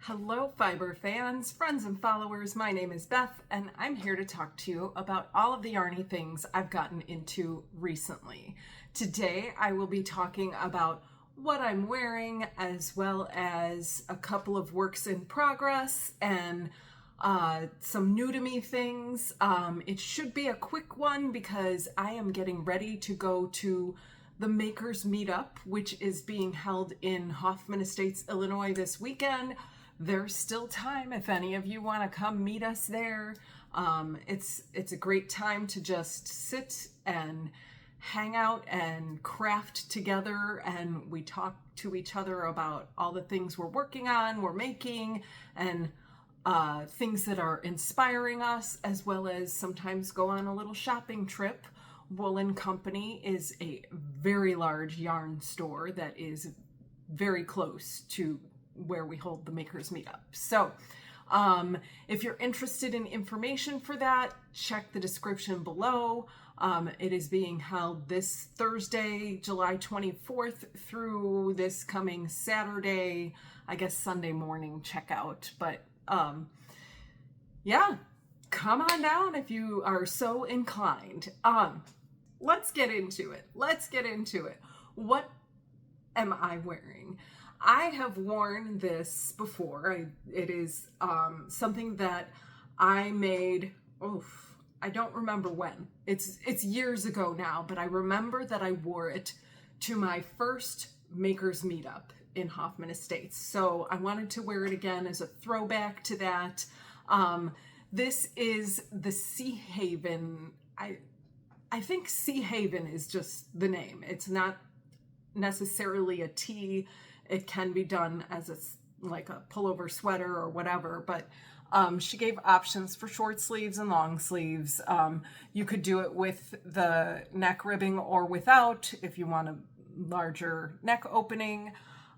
Hello fiber fans, friends and followers, my name is Beth and I'm here to talk to you about all of the yarny things I've gotten into recently. Today I will be talking about what I'm wearing as well as a couple of works in progress and some new to me things. It should be a quick one because I am getting ready to go to the Makers Meetup, which is being held in Hoffman Estates, Illinois this weekend. There's still time if any of you want to come meet us there. It's a great time to just sit and hang out and craft together, and we talk to each other about all the things we're working on, we're making, and things that are inspiring us, as well as sometimes go on a little shopping trip. Woolen Company is a very large yarn store that is very close to where we hold the Makers Meetup. So if you're interested in information for that, check the description below. It is being held this Thursday, July 24th through this coming Saturday, I guess Sunday morning checkout. But yeah, come on down if you are so inclined. Let's get into it. What am I wearing? I have worn this before. It is something that I made, I don't remember when. It's years ago now, but I remember that I wore it to my first Makers Meetup in Hoffman Estates. So I wanted to wear it again as a throwback to that. This is the Sea Haven. I think Sea Haven is just the name. It's not necessarily a tee. It can be done as like a pullover sweater or whatever, but she gave options for short sleeves and long sleeves. You could do it with the neck ribbing or without if you want a larger neck opening.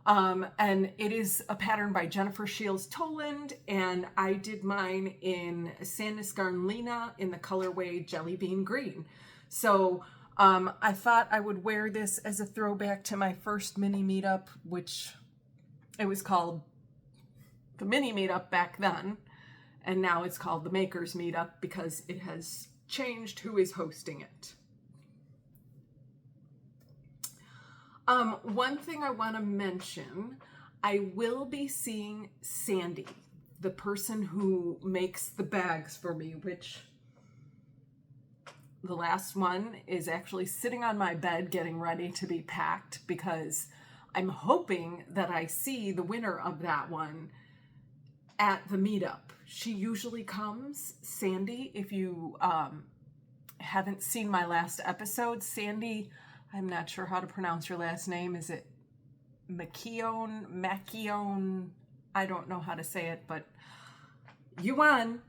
And it is a pattern by Jennifer Shiels Toland, and I did mine in Sandnes Garn Lena in the colorway Jellybean green. So I thought I would wear this as a throwback to my first mini meetup, which it was called the mini meetup back then, and now it's called the Makers Meetup because it has changed who is hosting it. One thing I want to mention, I will be seeing Sandy, the person who makes the bags for me, which the last one is actually sitting on my bed getting ready to be packed because I'm hoping that I see the winner of that one at the meetup. She usually comes. Sandy, if you haven't seen my last episode, Sandy, I'm not sure how to pronounce your last name. Is it Makion? I don't know how to say it, but you won.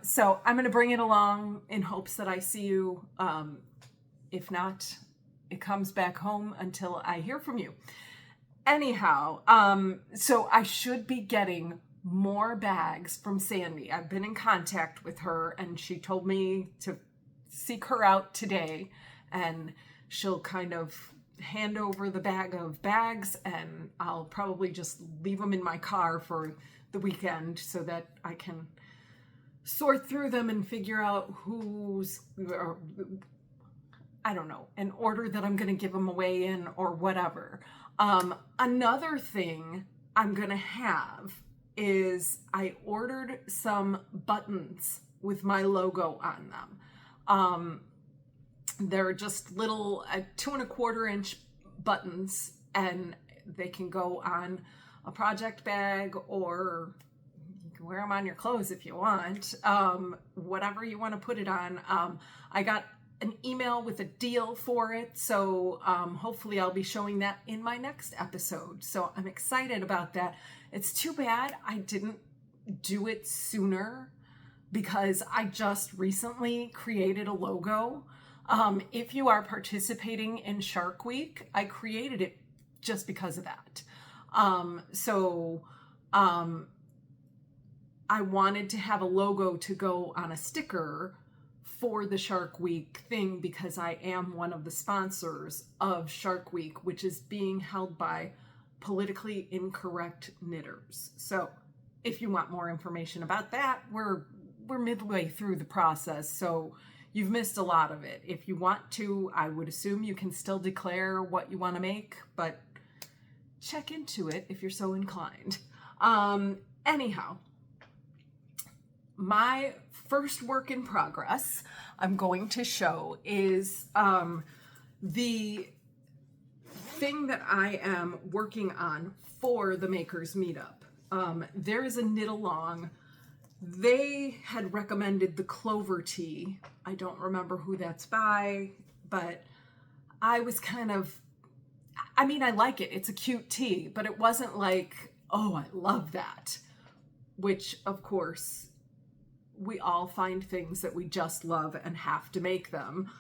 So I'm going to bring it along in hopes that I see you. If not, it comes back home until I hear from you. Anyhow, so I should be getting more bags from Sandy. I've been in contact with her and she told me to seek her out today, and she'll kind of hand over the bag of bags and I'll probably just leave them in my car for the weekend so that I can sort through them and figure out who's, or, I don't know, an order that I'm going to give them away in or whatever. Another thing I'm going to have is I ordered some buttons with my logo on them. They're just little 2 1/4 inch buttons, and they can go on a project bag or you can wear them on your clothes if you want, whatever you want to put it on. I got an email with a deal for it, so hopefully I'll be showing that in my next episode. So I'm excited about that. It's too bad I didn't do it sooner because I just recently created a logo. If you are participating in Shark Week, I created it just because of that. I wanted to have a logo to go on a sticker for the Shark Week thing because I am one of the sponsors of Shark Week, which is being held by politically incorrect knitters. So if you want more information about that, we're midway through the process, so you've missed a lot of it. If you want to, I would assume you can still declare what you want to make, but check into it if you're so inclined. Anyhow, my first work in progress I'm going to show is the thing that I am working on for the Makers Meetup. There is a knit along. They had recommended the Clover Tea. I don't remember who that's by, but I was kind of, I mean, I like it. It's a cute tea, but it wasn't like, oh, I love that. Which, of course, we all find things that we just love and have to make them.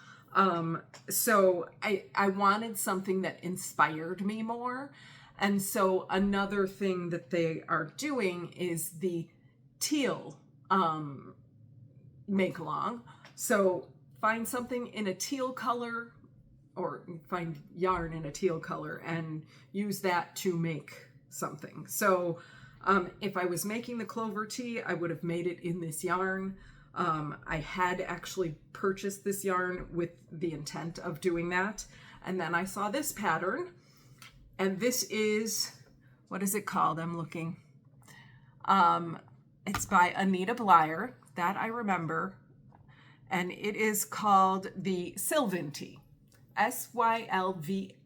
So I wanted something that inspired me more. And so another thing that they are doing is the teal make along. So find something in a teal color, or find yarn in a teal color and use that to make something. So if I was making the Clover Tea, I would have made it in this yarn. I had actually purchased this yarn with the intent of doing that. And then I saw this pattern, and this is, what is it called? I'm looking. It's by Aneta Bleyer, that I remember. And it is called the Sylvan tea. Sylvan,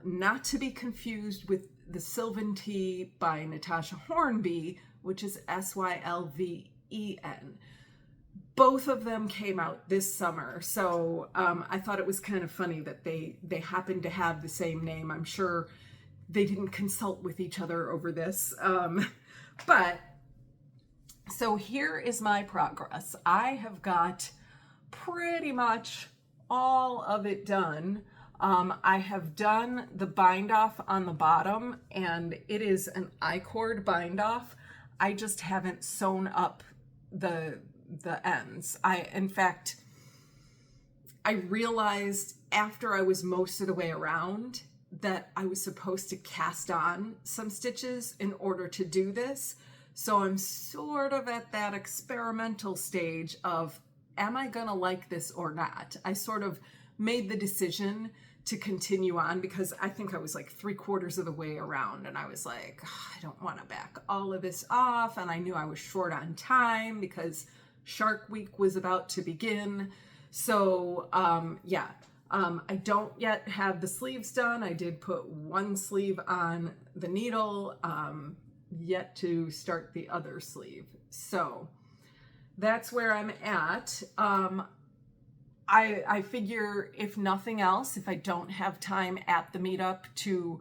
not to be confused with the Sylvan tea by Natasha Hornby, which is Sylven. Both of them came out this summer, so I thought it was kind of funny that they happened to have the same name. I'm sure they didn't consult with each other over this. But so here is my progress. I have got pretty much all of it done. I have done the bind off on the bottom, and it is an I-cord bind off. I just haven't sewn up the ends. In fact, I realized after I was most of the way around that I was supposed to cast on some stitches in order to do this. So I'm sort of at that experimental stage of, am I gonna like this or not? I sort of made the decision to continue on because I think I was like 3/4 of the way around, and I was like, I don't want to back all of this off. And I knew I was short on time because Shark Week was about to begin. So yeah, I don't yet have the sleeves done. I did put one sleeve on the needle, yet to start the other sleeve. So that's where I'm at. I figure if nothing else, if I don't have time at the meetup to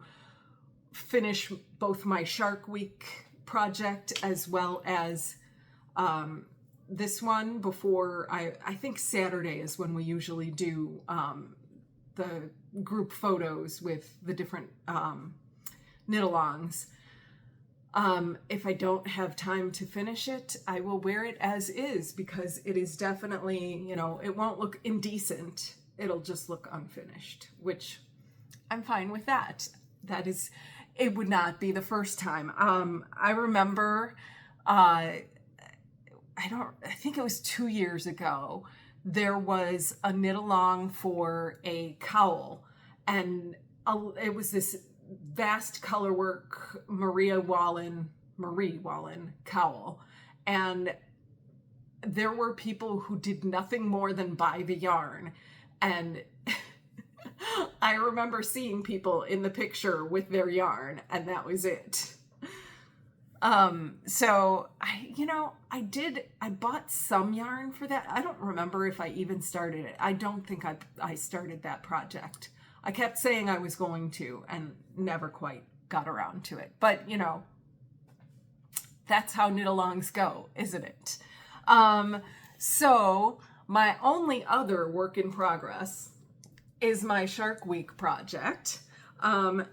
finish both my Shark Week project as well as this one before, I think Saturday is when we usually do the group photos with the different knit-alongs. If I don't have time to finish it, I will wear it as is because it is definitely, you know, it won't look indecent. It'll just look unfinished, which I'm fine with that. That is, it would not be the first time. I remember, I think it was 2 years ago, there was a knit along for a cowl, and it was this vast colorwork Marie Wallen cowl, and there were people who did nothing more than buy the yarn, and I remember seeing people in the picture with their yarn, and that was it. So I bought some yarn for that. I don't remember if I even started it. I don't think I started that project. I kept saying I was going to and never quite got around to it. But, you know, that's how knit-alongs go, isn't it? So my only other work in progress is my Shark Week project.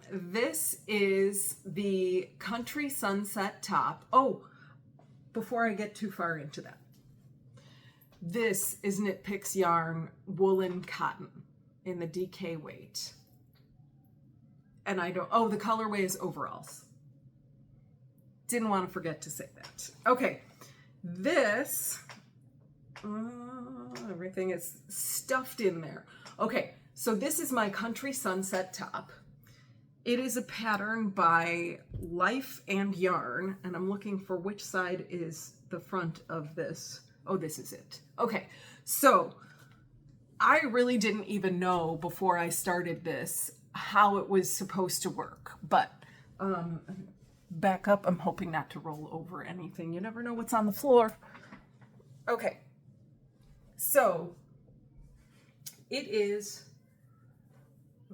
This is the Country Sunset top. Oh, before I get too far into that, this is Knit Picks yarn Woolen Cotton in the DK weight. and I don't, oh, the colorway is overalls. Didn't want to forget to say that. Okay, this, everything is stuffed in there. Okay, so this is my Country Sunset top. It is a pattern by Life and Yarn, and I'm looking for which side is the front of this. Oh, this is it. Okay, so I really didn't even know before I started this how it was supposed to work, but back up. I'm hoping not to roll over anything. You never know what's on the floor. Okay, so it is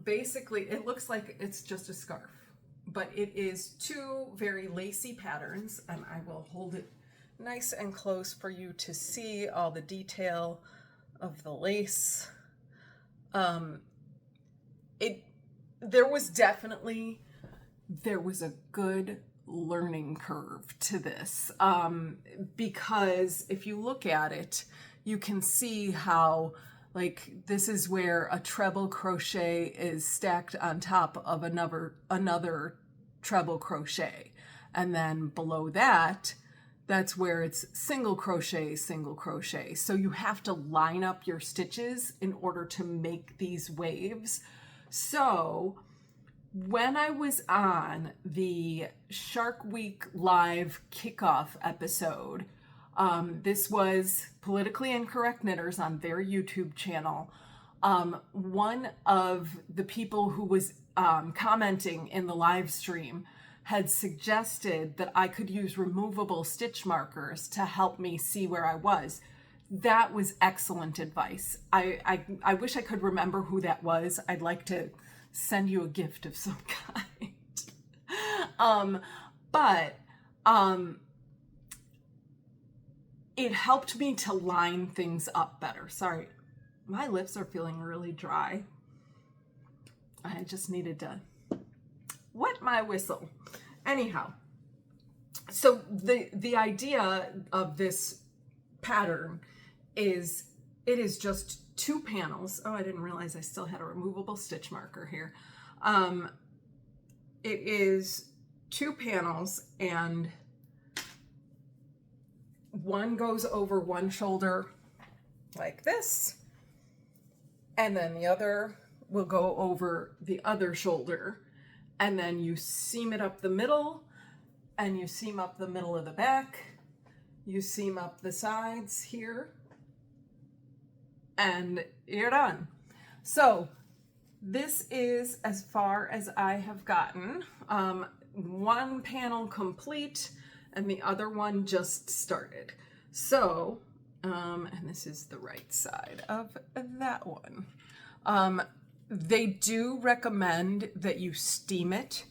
basically, it looks like it's just a scarf, but it is two very lacy patterns, and I will hold it nice and close for you to see all the detail of the lace. There was a good learning curve to this, because if you look at it, you can see how, like, this is where a treble crochet is stacked on top of another treble crochet, and then below that, that's where it's single crochet, single crochet. So you have to line up your stitches in order to make these waves. So when I was on the Shark Week live kickoff episode, this was Politically Incorrect Knitters on their YouTube channel. One of the people who was commenting in the live stream had suggested that I could use removable stitch markers to help me see where I was. That was excellent advice. I wish I could remember who that was. I'd like to send you a gift of some kind. It helped me to line things up better. Sorry, my lips are feeling really dry. I just needed to wet my whistle. Anyhow, so the idea of this pattern is, it is just two panels. Oh, I didn't realize I still had a removable stitch marker here. It is two panels, and one goes over one shoulder like this, and then the other will go over the other shoulder, and then you seam it up the middle, and you seam up the middle of the back, you seam up the sides here, and you're done. So this is as far as I have gotten. One panel complete, and the other one just started. So, and this is the right side of that one. They do recommend that you steam it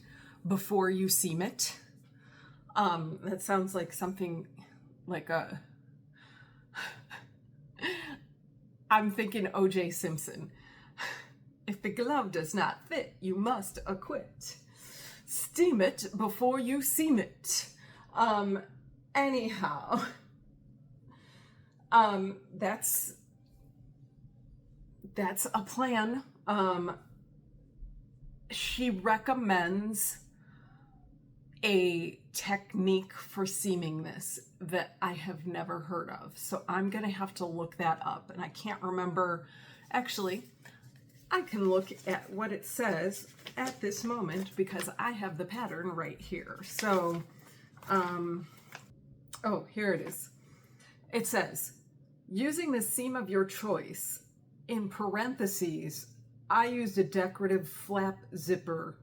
before you seam it. That sounds like something like a, I'm thinking O.J. Simpson. If the glove does not fit, you must acquit. Steam it before you seam it. Anyhow, that's a plan. She recommends a technique for seaming this that I have never heard of. So I'm going to have to look that up, and I can't remember. Actually, I can look at what it says at this moment because I have the pattern right here. So, oh, here it is. It says, using the seam of your choice, in parentheses, I used a decorative flap zipper,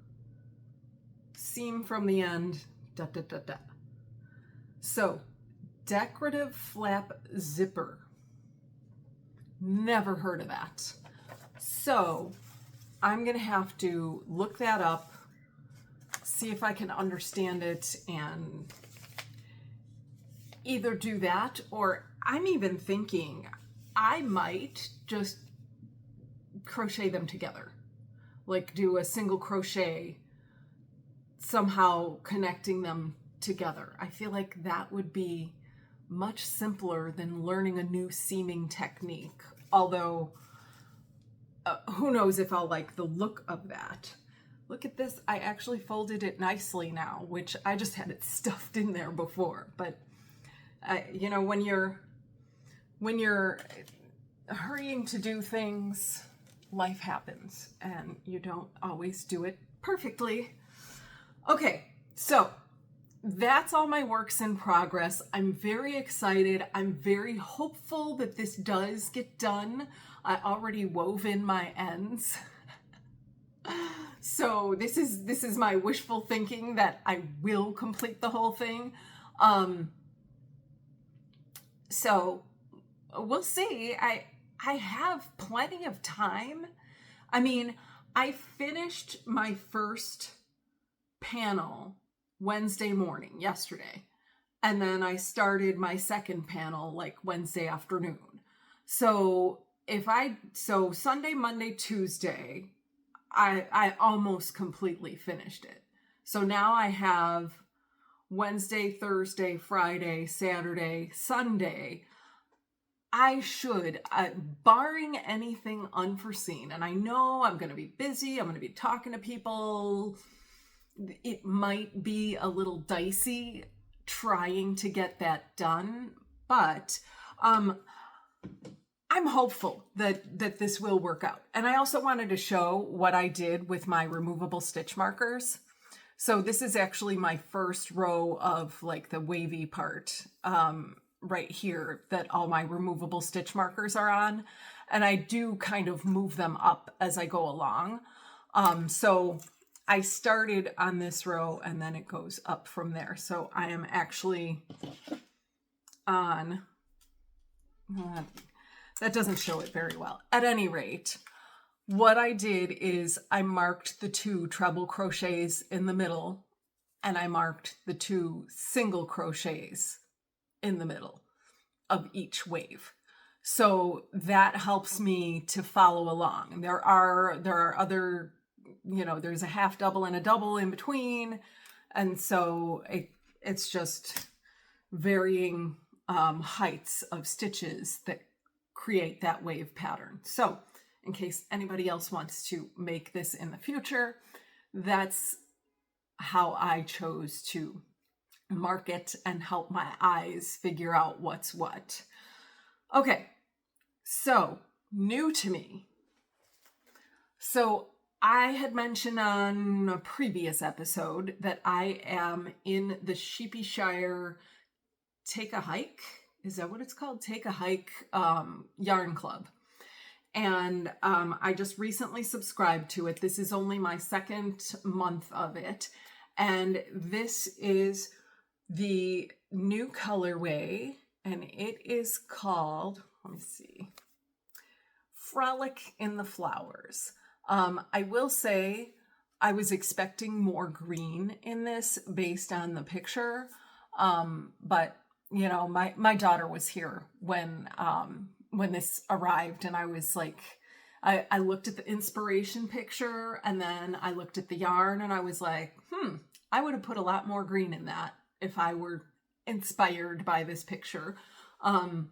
seam from the end, ... So, decorative flap zipper. Never heard of that. So, I'm going to have to look that up, see if I can understand it, and either do that, or I'm even thinking I might just crochet them together. Like do a single crochet, somehow connecting them together. I feel like that would be much simpler than learning a new seaming technique. Although, who knows if I'll like the look of that. Look at this. I actually folded it nicely now, which I just had it stuffed in there before. But you know, when you're hurrying to do things, life happens and you don't always do it perfectly. Okay, so that's all my works in progress. I'm very excited. I'm very hopeful that this does get done. I already wove in my ends. So this is my wishful thinking that I will complete the whole thing. So we'll see. I have plenty of time. I mean, I finished my first panel Wednesday morning, yesterday. And then I started my second panel like Wednesday afternoon. So Sunday, Monday, Tuesday, I almost completely finished it. So now I have Wednesday, Thursday, Friday, Saturday, Sunday. I should, barring anything unforeseen, and I know I'm going to be busy, I'm going to be talking to people, it might be a little dicey trying to get that done, but I'm hopeful that this will work out. And I also wanted to show what I did with my removable stitch markers. So this is actually my first row of like the wavy part right here that all my removable stitch markers are on. And I do kind of move them up as I go along. So I started on this row and then it goes up from there. So I am actually on, that doesn't show it very well. At any rate, what I did is I marked the 2 treble crochets in the middle and I marked the 2 single crochets in the middle of each wave. So that helps me to follow along. There are other, you know, there's a half double and a double in between. And so it's just varying heights of stitches that create that wave pattern. So in case anybody else wants to make this in the future, that's how I chose to mark it and help my eyes figure out what's what. Okay, so new to me. So I had mentioned on a previous episode that I am in the Sheepyshire Take a Hike. Is that what it's called? Take a Hike yarn club. And I just recently subscribed to it. This is only my second month of it. And this is the new colorway. And it is called, let me see, Frolic in the Flowers. I will say I was expecting more green in this based on the picture. But, you know, my daughter was here when this arrived, and I was like, I looked at the inspiration picture and then I looked at the yarn and I was like, I would have put a lot more green in that if I were inspired by this picture. But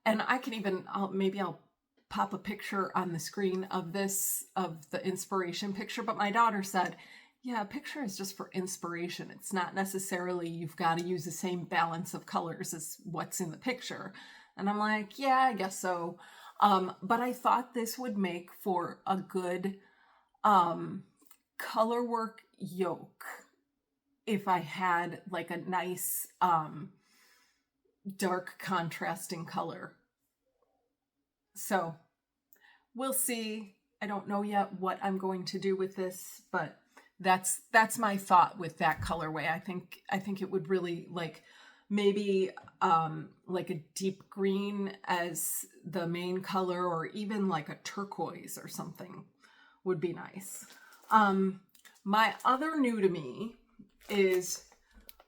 I can even, maybe I'll pop a picture on the screen of this, of the inspiration picture. But my daughter said, yeah, a picture is just for inspiration. It's not necessarily you've got to use the same balance of colors as what's in the picture. And I'm like, yeah, I guess so. But I thought this would make for a good color work yoke if I had like a nice dark contrasting color. So we'll see. I don't know yet what I'm going to do with this, but that's my thought with that colorway. I think it would really like maybe like a deep green as the main color, or even like a turquoise or something would be nice. My other new to me is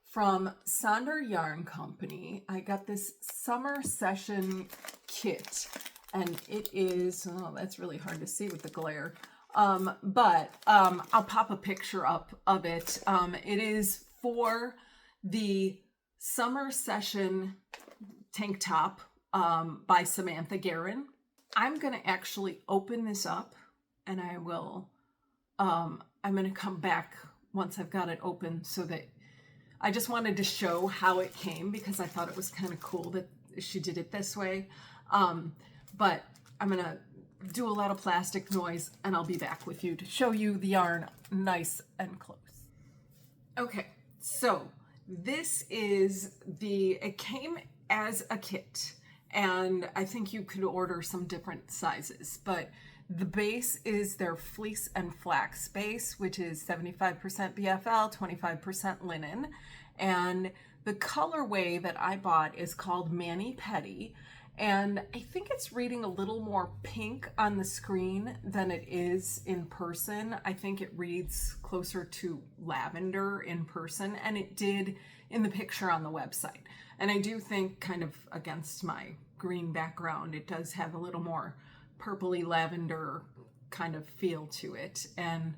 from Sonder Yarn Company. I got this summer session kit, and it is, oh, that's really hard to see with the glare. But I'll pop a picture up of it. It is for the summer session tank top by Samantha Guerin. I'm going to actually open this up and I will I'm going to come back once I've got it open, so that I just wanted to show how it came, because I thought it was kind of cool that she did it this way. But I'm going to do a lot of plastic noise, and I'll be back with you to show you the yarn nice and close. Okay, so this is it came as a kit, and I think you could order some different sizes, but the base is their fleece and flax base, which is 75% BFL, 25% linen. And the colorway that I bought is called Pedi. And I think it's reading a little more pink on the screen than it is in person. I think it reads closer to lavender in person, and it did in the picture on the website. And I do think, kind of against my green background, it does have a little more purpley lavender kind of feel to it, and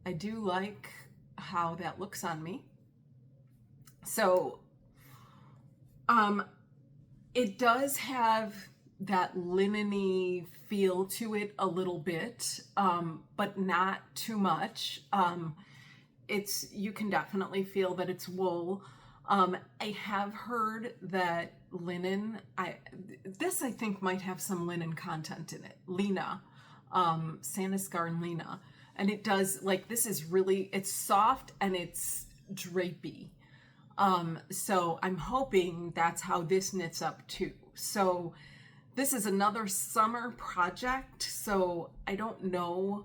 I do like how that looks on me. So it does have that linen-y feel to it a little bit, but not too much. You can definitely feel that it's wool. I have heard that linen, this I think might have some linen content in it. Lena, Sandnes Garn Lena. And it does, like, this is really, it's soft and it's drapey. So I'm hoping that's how this knits up too. So this is another summer project. So I don't know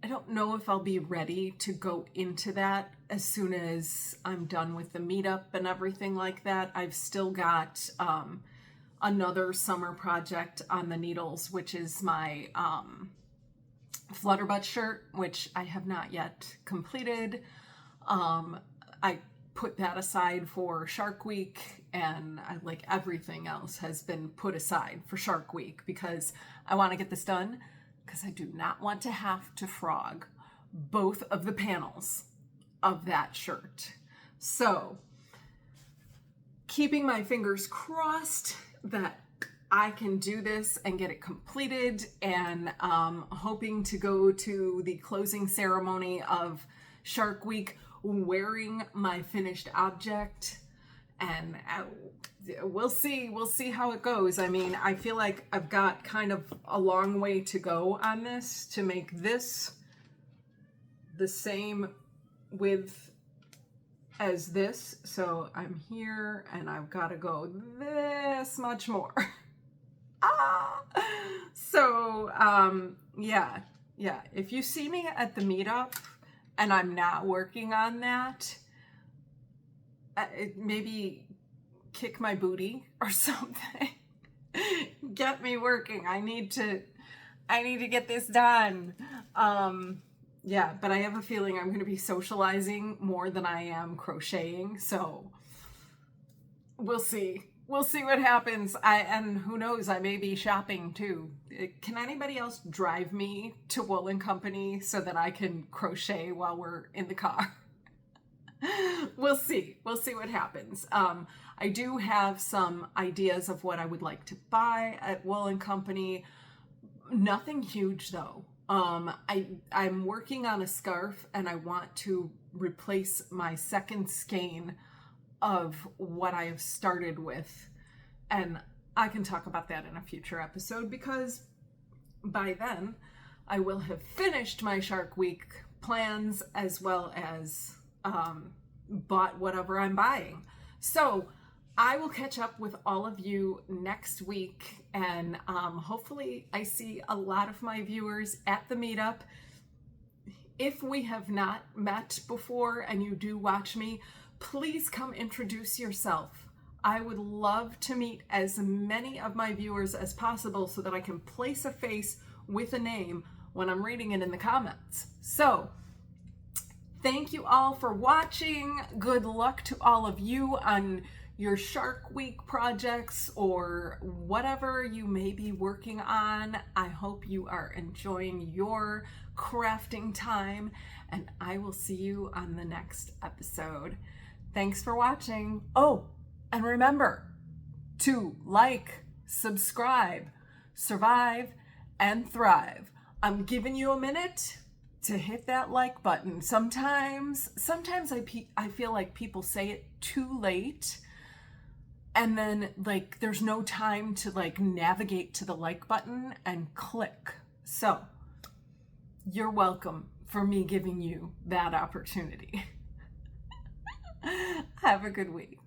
if I'll be ready to go into that as soon as I'm done with the meetup and everything like that. I've still got another summer project on the needles, which is my Flutterbutt shirt, which I have not yet completed. I put that aside for Shark Week, and like everything else has been put aside for Shark Week, because I want to get this done, because I do not want to have to frog both of the panels of that shirt. So keeping my fingers crossed that I can do this and get it completed, and hoping to go to the closing ceremony of Shark Week wearing my finished object, and we'll see how it goes. I mean, I feel like I've got kind of a long way to go on this to make this the same width as this. So I'm here and I've got to go this much more. So yeah, if you see me at the meetup and I'm not working on that, maybe kick my booty or something. Get me working. I need to get this done. Yeah, but I have a feeling I'm going to be socializing more than I am crocheting, so we'll see. We'll see what happens. And who knows, I may be shopping too. Can anybody else drive me to Woolen Company so that I can crochet while we're in the car? We'll see. We'll see what happens. I do have some ideas of what I would like to buy at Woolen Company. Nothing huge though. I'm working on a scarf, and I want to replace my second skein of what I have started with, and I can talk about that in a future episode, because by then I will have finished my Shark Week plans, as well as bought whatever I'm buying. So I will catch up with all of you next week, and hopefully I see a lot of my viewers at the meetup. If we have not met before and you do watch me, please come introduce yourself. I would love to meet as many of my viewers as possible so that I can place a face with a name when I'm reading it in the comments. So thank you all for watching. Good luck to all of you on your Shark Week projects or whatever you may be working on. I hope you are enjoying your crafting time, and I will see you on the next episode. Thanks for watching. Oh, and remember to like, subscribe, survive, and thrive I'm giving you a minute to hit that like button. Sometimes I feel like people say it too late, and then like there's no time to like navigate to the like button and click. So you're welcome for me giving you that opportunity. Have a good week.